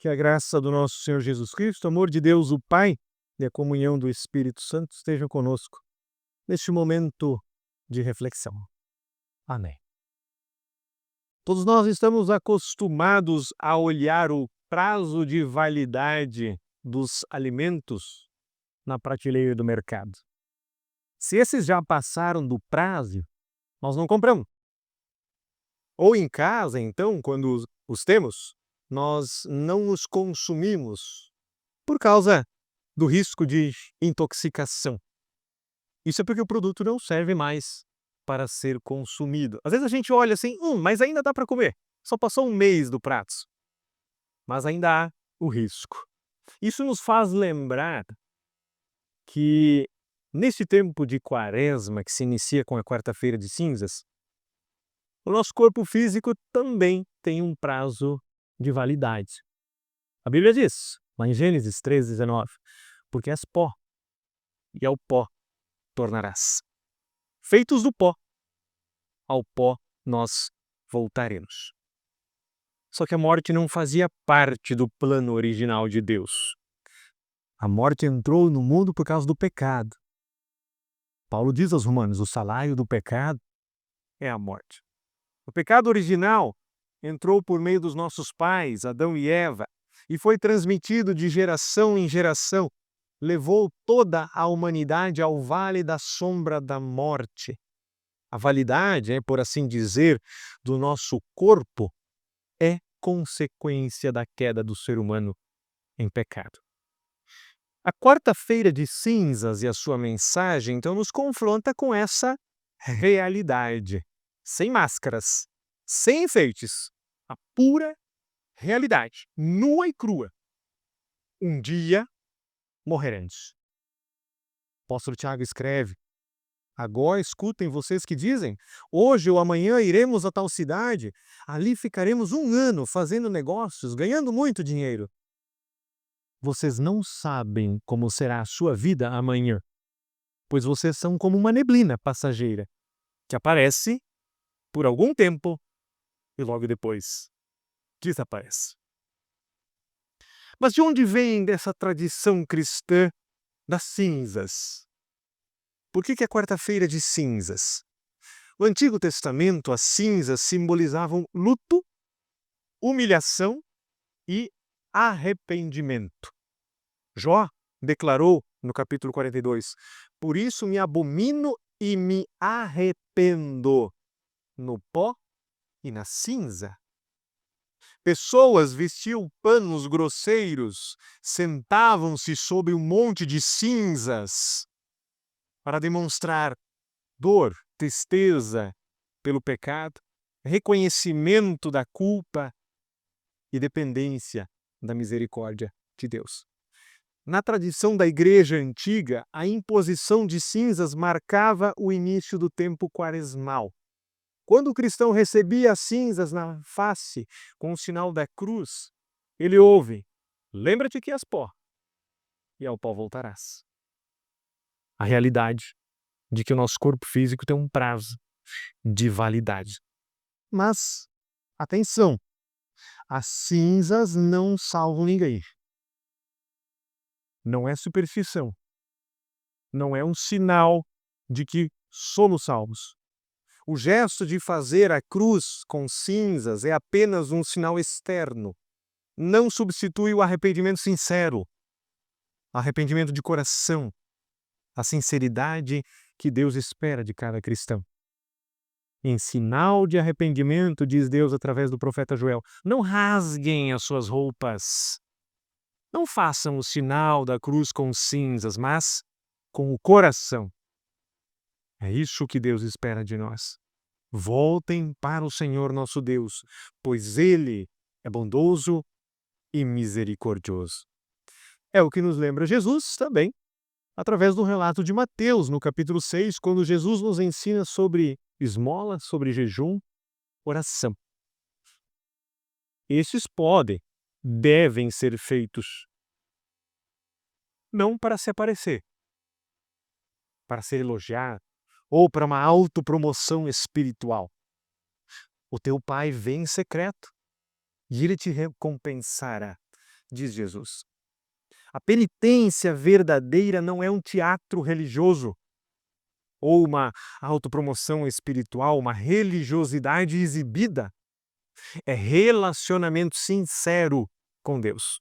Que a graça do nosso Senhor Jesus Cristo, o amor de Deus, o Pai, e a comunhão do Espírito Santo estejam conosco neste momento de reflexão. Amém. Todos nós estamos acostumados a olhar o prazo de validade dos alimentos na prateleira do mercado. Se esses já passaram do prazo, nós não compramos. Ou em casa, então, quando os temos, nós não os consumimos por causa do risco de intoxicação. Isso é porque o produto não serve mais para ser consumido. Às vezes a gente olha assim, mas ainda dá para comer. Só passou um mês do prato. Mas ainda há o risco. Isso nos faz lembrar que nesse tempo de quaresma, que se inicia com a quarta-feira de cinzas, o nosso corpo físico também tem um prazo de validade. A Bíblia diz, lá em Gênesis 3:19, porque és pó, e ao pó tornarás. Feitos do pó, ao pó nós voltaremos. Só que a morte não fazia parte do plano original de Deus. A morte entrou no mundo por causa do pecado. Paulo diz aos Romanos, o salário do pecado é a morte. O pecado original entrou por meio dos nossos pais, Adão e Eva, e foi transmitido de geração em geração. Levou toda a humanidade ao vale da sombra da morte. A validade, por assim dizer, do nosso corpo é consequência da queda do ser humano em pecado. A quarta-feira de cinzas e a sua mensagem, então, nos confronta com essa realidade, sem máscaras, sem enfeites, a pura realidade, nua e crua. Um dia morreremos. O apóstolo Tiago escreve, agora escutem vocês que dizem, hoje ou amanhã iremos a tal cidade, ali ficaremos 1 ano fazendo negócios, ganhando muito dinheiro. Vocês não sabem como será a sua vida amanhã, pois vocês são como uma neblina passageira, que aparece por algum tempo e logo depois desaparece. Mas de onde vem dessa tradição cristã das cinzas? Por que é quarta-feira de cinzas? No Antigo Testamento, as cinzas simbolizavam luto, humilhação e arrependimento. Jó declarou no capítulo 42, por isso me abomino e me arrependo no pó e na cinza. Pessoas vestiam panos grosseiros, sentavam-se sobre um monte de cinzas para demonstrar dor, tristeza pelo pecado, reconhecimento da culpa e dependência da misericórdia de Deus. Na tradição da igreja antiga, a imposição de cinzas marcava o início do tempo quaresmal. Quando o cristão recebia as cinzas na face com o sinal da cruz, ele ouve, lembra-te que és pó, e ao pó voltarás. A realidade de que o nosso corpo físico tem um prazo de validade. Mas, atenção, as cinzas não salvam ninguém. Não é superstição. Não é um sinal de que somos salvos. O gesto de fazer a cruz com cinzas é apenas um sinal externo. Não substitui o arrependimento sincero, arrependimento de coração, a sinceridade que Deus espera de cada cristão. Em sinal de arrependimento, diz Deus através do profeta Joel, não rasguem as suas roupas. Não façam o sinal da cruz com cinzas, mas com o coração. É isso que Deus espera de nós. Voltem para o Senhor nosso Deus, pois Ele é bondoso e misericordioso. É o que nos lembra Jesus também, através do relato de Mateus, no capítulo 6, quando Jesus nos ensina sobre esmola, sobre jejum, oração. Estes devem ser feitos, não para se aparecer, para ser elogiado, ou para uma autopromoção espiritual. O teu Pai vem em secreto, e Ele te recompensará. diz Jesus. A penitência verdadeira não é um teatro religioso ou uma autopromoção espiritual, uma religiosidade exibida. É relacionamento sincero com Deus.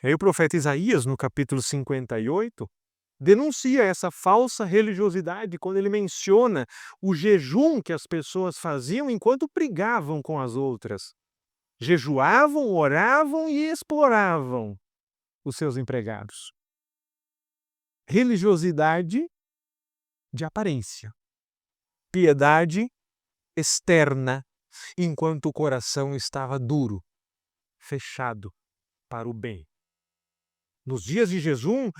E aí o profeta Isaías, no capítulo 58, denuncia essa falsa religiosidade quando ele menciona o jejum que as pessoas faziam enquanto brigavam com as outras. Jejuavam, oravam e exploravam os seus empregados. Religiosidade de aparência. Piedade externa, enquanto o coração estava duro, fechado para o bem. Nos dias de jejum,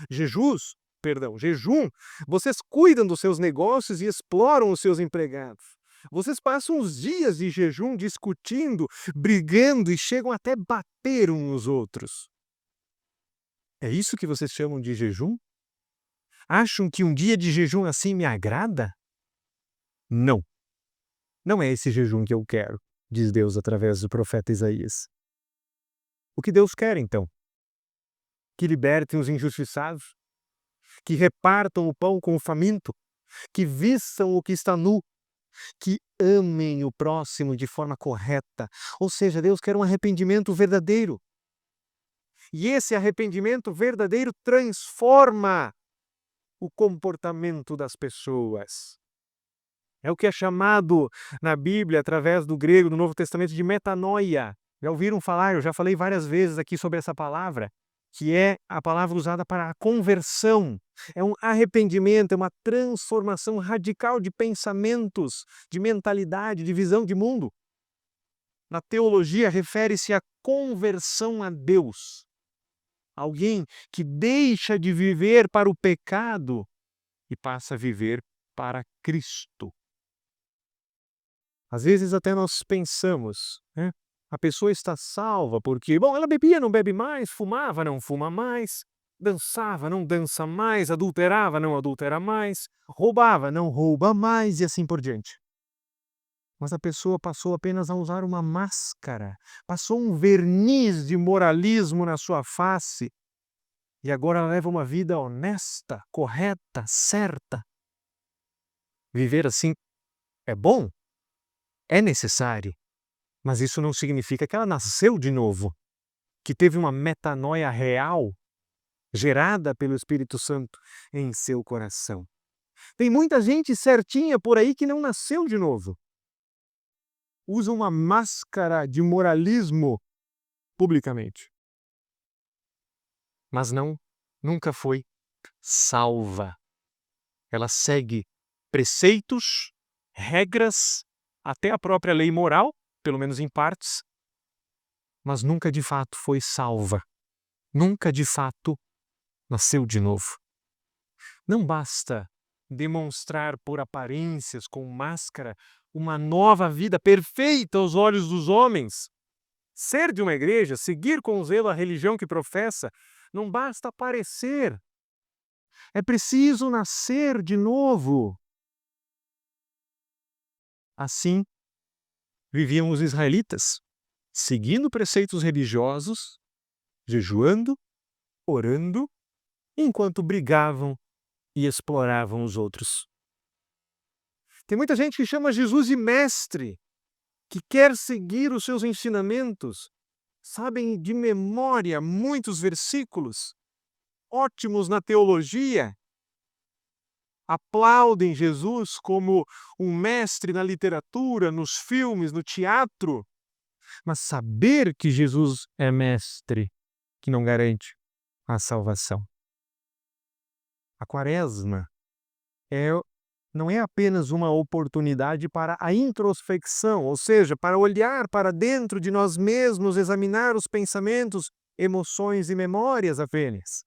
vocês cuidam dos seus negócios e exploram os seus empregados. Vocês passam os dias de jejum discutindo, brigando e chegam até bater uns nos outros. É isso que vocês chamam de jejum? Acham que um dia de jejum assim me agrada? Não. Não é esse jejum que eu quero, diz Deus através do profeta Isaías. O que Deus quer, então? Que libertem os injustiçados, que repartam o pão com o faminto, que vistam o que está nu, que amem o próximo de forma correta. Ou seja, Deus quer um arrependimento verdadeiro. E esse arrependimento verdadeiro transforma o comportamento das pessoas. É o que é chamado na Bíblia, através do grego, do Novo Testamento, de metanoia. Já ouviram falar? Eu já falei várias vezes aqui sobre essa palavra, que é a palavra usada para a conversão. É um arrependimento, é uma transformação radical de pensamentos, de mentalidade, de visão de mundo. Na teologia, refere-se à conversão a Deus. Alguém que deixa de viver para o pecado e passa a viver para Cristo. Às vezes até nós pensamos, né? A pessoa está salva porque, ela bebia, não bebe mais, fumava, não fuma mais, dançava, não dança mais, adulterava, não adultera mais, roubava, não rouba mais e assim por diante. Mas a pessoa passou apenas a usar uma máscara, passou um verniz de moralismo na sua face e agora ela leva uma vida honesta, correta, certa. Viver assim é bom? É necessário, mas isso não significa que ela nasceu de novo, que teve uma metanoia real, gerada pelo Espírito Santo em seu coração. Tem muita gente certinha por aí que não nasceu de novo. Usa uma máscara de moralismo publicamente. Mas nunca foi salva. Ela segue preceitos, regras, até a própria lei moral, pelo menos em partes, mas nunca de fato foi salva. Nunca de fato nasceu de novo. Não basta demonstrar por aparências, com máscara, uma nova vida perfeita aos olhos dos homens. Ser de uma igreja, seguir com zelo a religião que professa, não basta aparecer. É preciso nascer de novo. Assim viviam os israelitas, seguindo preceitos religiosos, jejuando, orando, enquanto brigavam e exploravam os outros. Tem muita gente que chama Jesus de mestre, que quer seguir os seus ensinamentos, sabem de memória muitos versículos, ótimos na teologia, aplaudem Jesus como um mestre na literatura, nos filmes, no teatro, mas saber que Jesus é mestre, que não garante a salvação. A Quaresma não é apenas uma oportunidade para a introspecção, ou seja, para olhar para dentro de nós mesmos, examinar os pensamentos, emoções e memórias apenas.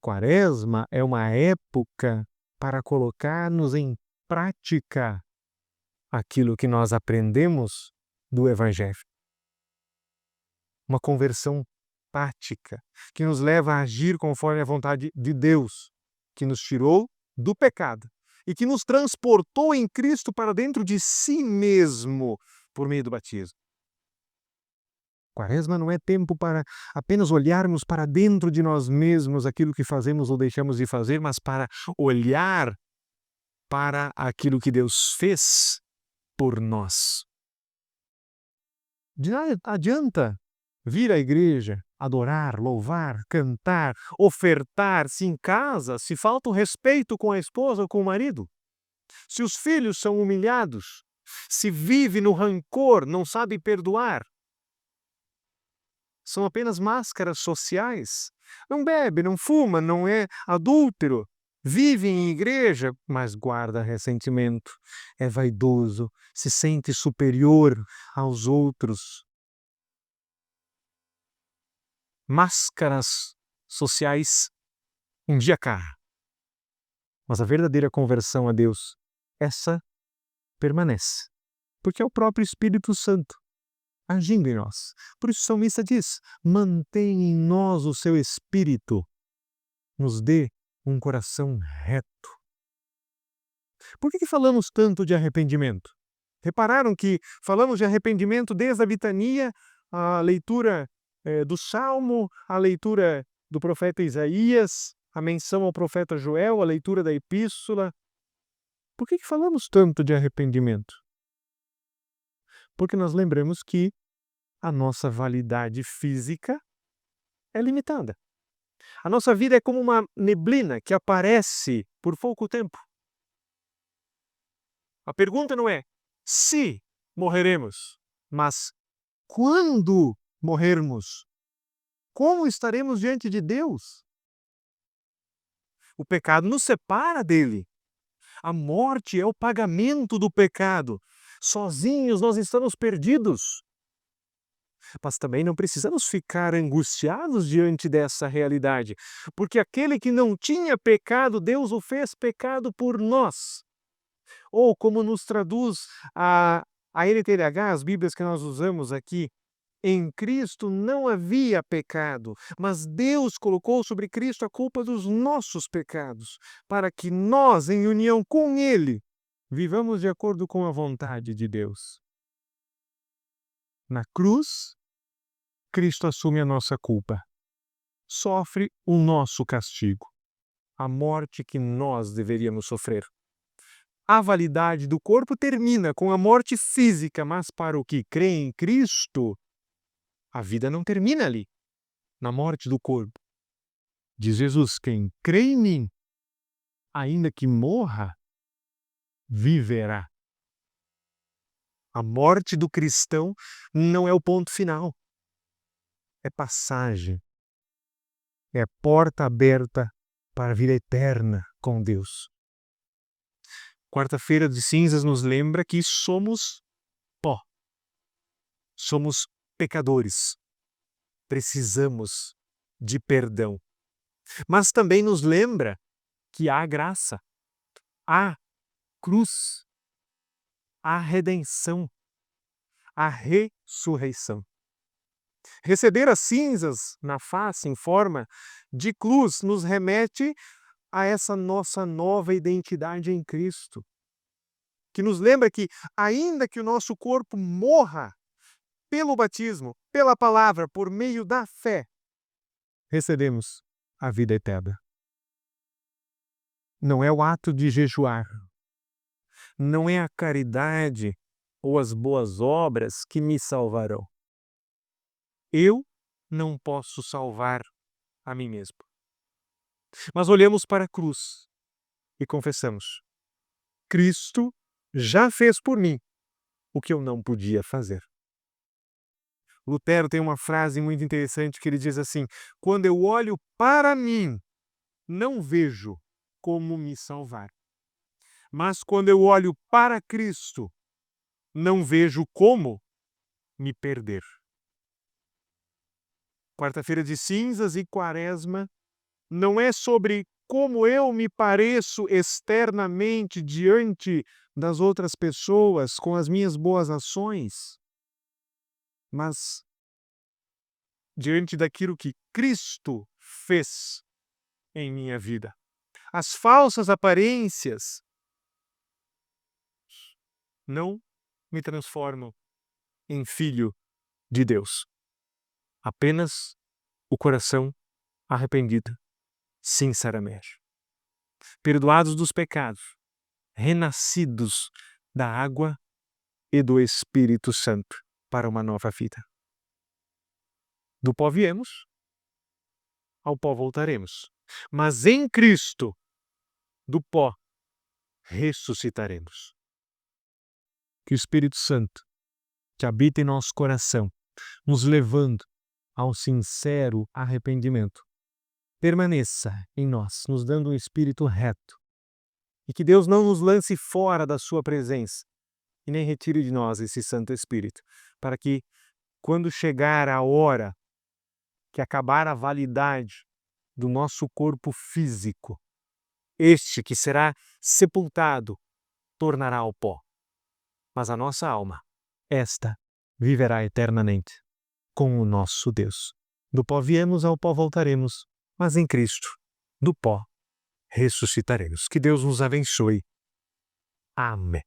Quaresma é uma época para colocar-nos em prática aquilo que nós aprendemos do Evangelho. Uma conversão prática que nos leva a agir conforme a vontade de Deus, que nos tirou do pecado e que nos transportou em Cristo para dentro de si mesmo por meio do batismo. Quaresma não é tempo para apenas olharmos para dentro de nós mesmos aquilo que fazemos ou deixamos de fazer, mas para olhar para aquilo que Deus fez por nós. De nada adianta vir à igreja, adorar, louvar, cantar, ofertar-se em casa, se falta o respeito com a esposa ou com o marido. Se os filhos são humilhados, se vive no rancor, não sabe perdoar. São apenas máscaras sociais. Não bebe, não fuma, não é adúltero. Vive em igreja, mas guarda ressentimento. É vaidoso, se sente superior aos outros. Máscaras sociais um dia cara. Mas a verdadeira conversão a Deus, essa permanece. Porque é o próprio Espírito Santo agindo em nós. Por isso o salmista diz: mantém em nós o seu Espírito, nos dê um coração reto. Por que falamos tanto de arrependimento? Repararam que falamos de arrependimento desde a litania, a leitura do Salmo, a leitura do profeta Isaías, a menção ao profeta Joel, a leitura da Epístola. Por que falamos tanto de arrependimento? Porque nós lembramos que a nossa validade física é limitada. A nossa vida é como uma neblina que aparece por pouco tempo. A pergunta não é se morreremos, mas quando morrermos. Como estaremos diante de Deus? O pecado nos separa dele. A morte é o pagamento do pecado. Sozinhos nós estamos perdidos. Mas também não precisamos ficar angustiados diante dessa realidade, porque aquele que não tinha pecado, Deus o fez pecado por nós. Ou como nos traduz a NTLH, as Bíblias que nós usamos aqui, em Cristo não havia pecado, mas Deus colocou sobre Cristo a culpa dos nossos pecados, para que nós, em união com Ele, vivamos de acordo com a vontade de Deus. Na cruz, Cristo assume a nossa culpa, sofre o nosso castigo, a morte que nós deveríamos sofrer. A validade do corpo termina com a morte física, mas para o que crê em Cristo, a vida não termina ali, na morte do corpo. Diz Jesus: quem crê em mim, ainda que morra, viverá. A morte do cristão não é o ponto final. É passagem. É porta aberta para a vida eterna com Deus. Quarta-feira de cinzas nos lembra que somos pó. Somos pecadores. Precisamos de perdão. Mas também nos lembra que há graça, há cruz, há redenção, há ressurreição. Receber as cinzas na face em forma de cruz nos remete a essa nossa nova identidade em Cristo, que nos lembra que, ainda que o nosso corpo morra pelo batismo, pela palavra, por meio da fé, recebemos a vida eterna. Não é o ato de jejuar, não é a caridade ou as boas obras que me salvarão. Eu não posso salvar a mim mesmo. Mas olhamos para a cruz e confessamos: Cristo já fez por mim o que eu não podia fazer. Lutero tem uma frase muito interessante que ele diz assim: quando eu olho para mim, não vejo como me salvar. Mas quando eu olho para Cristo, não vejo como me perder. Quarta-feira de cinzas e quaresma não é sobre como eu me pareço externamente diante das outras pessoas com as minhas boas ações, mas diante daquilo que Cristo fez em minha vida. As falsas aparências não me transformam em filho de Deus. Apenas o coração arrependido, sinceramente. Perdoados dos pecados, renascidos da água e do Espírito Santo para uma nova vida. Do pó viemos, ao pó voltaremos. Mas em Cristo, do pó, ressuscitaremos. Que o Espírito Santo, que habita em nosso coração, nos levando ao sincero arrependimento, permaneça em nós, nos dando um espírito reto. E que Deus não nos lance fora da sua presença e nem retire de nós esse Santo Espírito, para que, quando chegar a hora que acabar a validade do nosso corpo físico, este que será sepultado tornará ao pó. Mas a nossa alma, esta, viverá eternamente com o nosso Deus. Do pó viemos, ao pó voltaremos, mas em Cristo, do pó, ressuscitaremos. Que Deus nos abençoe. Amém.